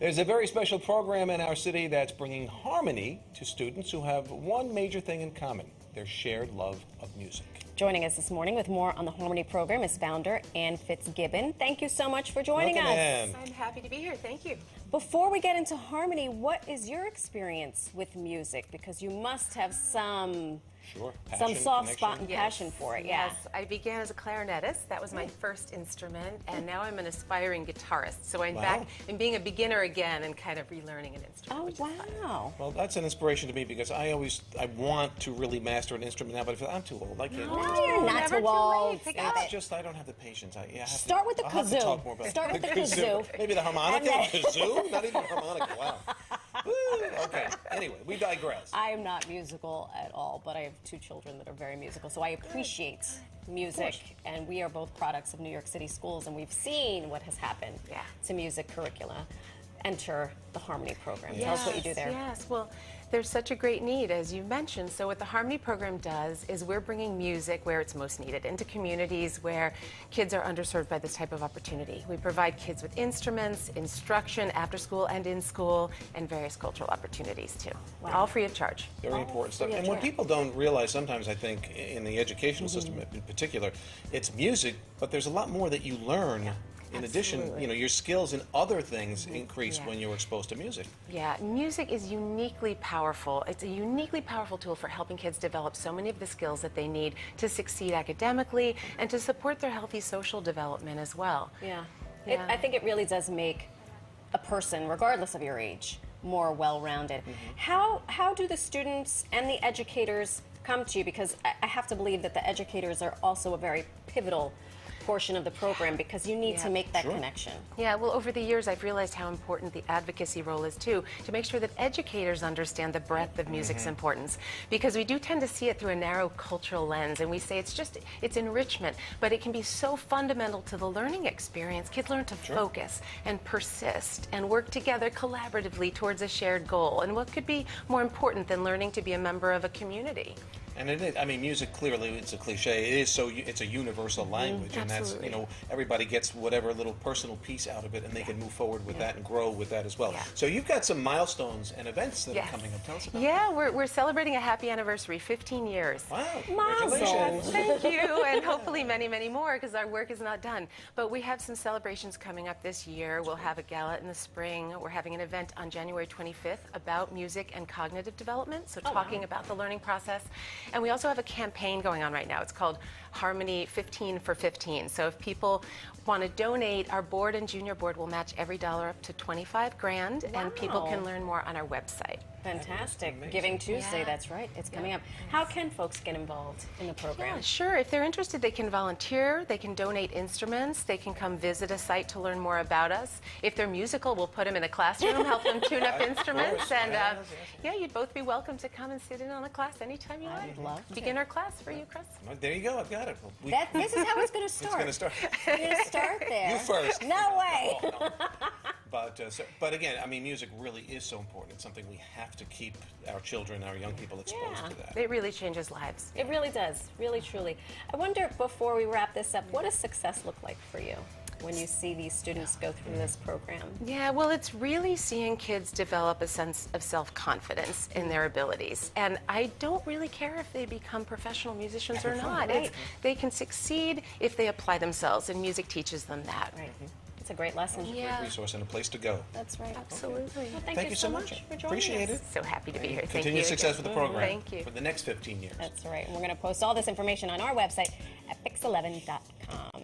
There's a very special program in our city that's bringing harmony to students who have one major thing in common, their shared love of music. Joining us this morning with more on the Harmony program is founder Ann Fitzgibbon. Thank you so much for joining us. Ann. I'm happy to be here. Thank you. Before we get into harmony, what is your experience with music? Because you must have some soft spot and passion for it. Yes, I began as a clarinetist. That was my first instrument, and now I'm an aspiring guitarist. So I'm back and being a beginner again and kind of relearning an instrument. Oh, which is fun. wow. Well, that's an inspiration to me because I want to really master an instrument now, but I feel I'm too old. I can't. No, you're not never too old. late. Pick It's up. just I don't have the patience. Start with the I'll have to talk more kazoo. about Start with the kazoo. kazoo. Maybe the harmonica? Kazoo? Not even the harmonica. Wow. Woo. Okay. Anyway, we digress. I am not musical at all, but I have two children that are very musical, so I appreciate music, and we are both products of New York City schools, and we've seen what has happened to music curricula. Enter the Harmony program. Tell us what you do there. Yes, well, there's such a great need, as you mentioned. So what the Harmony program does is we're bringing music where it's most needed, into communities where kids are underserved by this type of opportunity. We provide kids with instruments, instruction, after school and in school, and various cultural opportunities too. Wow. All free of charge. Very important stuff. And what people don't realize sometimes, I think, in the educational system in particular, it's music, but there's a lot more that you learn. In addition, you know, your skills in other things increase when you're exposed to music. Yeah, music is uniquely powerful. It's a uniquely powerful tool for helping kids develop so many of the skills that they need to succeed academically and to support their healthy social development as well. I think it really does make a person, regardless of your age, more well-rounded. How do the students and the educators come to you? Because I have to believe that the educators are also a very pivotal portion of the program because you need to make that connection. Yeah, well, over the years I've realized how important the advocacy role is too, to make sure that educators understand the breadth of music's importance, because we do tend to see it through a narrow cultural lens, and we say it's enrichment, but it can be so fundamental to the learning experience. Kids learn to focus and persist and work together collaboratively towards a shared goal, and what could be more important than learning to be a member of a community? And it is, I mean, music clearly, it's a cliche. It is so, it's a universal language, and that's, you know, everybody gets whatever little personal piece out of it, and they can move forward with that and grow with that as well. So you've got some milestones and events that are coming up. Tell us about that. We're celebrating a happy anniversary, 15 years. Wow, Milestones. Thank you, and hopefully many, many more, because our work is not done. But we have some celebrations coming up this year. We'll have a gala in the spring. We're having an event on January 25th about music and cognitive development, so talking about the learning process. And we also have a campaign going on right now. It's called Harmony 15 for 15. So if people want to donate, our board and junior board will match every dollar up to 25 grand, and people can learn more on our website. Fantastic. Giving Tuesday, that's right. It's coming up. How can folks get involved in the program? Yeah, sure. If they're interested, they can volunteer, they can donate instruments, they can come visit a site to learn more about us. If they're musical, we'll put them in a classroom, help them tune up instruments, and yeah, you'd both be welcome to come and sit in on a class anytime you like. I'd love to. Beginner class for you, Chris. Well, there you go, I've got it. This is how it's going to start. It's going to start. We're going to start there. You first. No way. Oh, no. But again, I mean, music really is so important. It's something we have to keep our children, our young people exposed to that. It really changes lives. It really does, really, truly. I wonder, before we wrap this up, what does success look like for you when you see these students go through this program? Yeah, well, it's really seeing kids develop a sense of self-confidence in their abilities. And I don't really care if they become professional musicians or not. They can succeed if they apply themselves, and music teaches them that. Right. It's a great lesson. It's a great resource and a place to go. That's right. Absolutely. Well, Thank you so much. for joining Appreciate us. it. So happy to be here. Thank you. Continued success with the program. Thank you. For the next 15 years. That's right. And we're going to post all this information on our website at PIX11.com.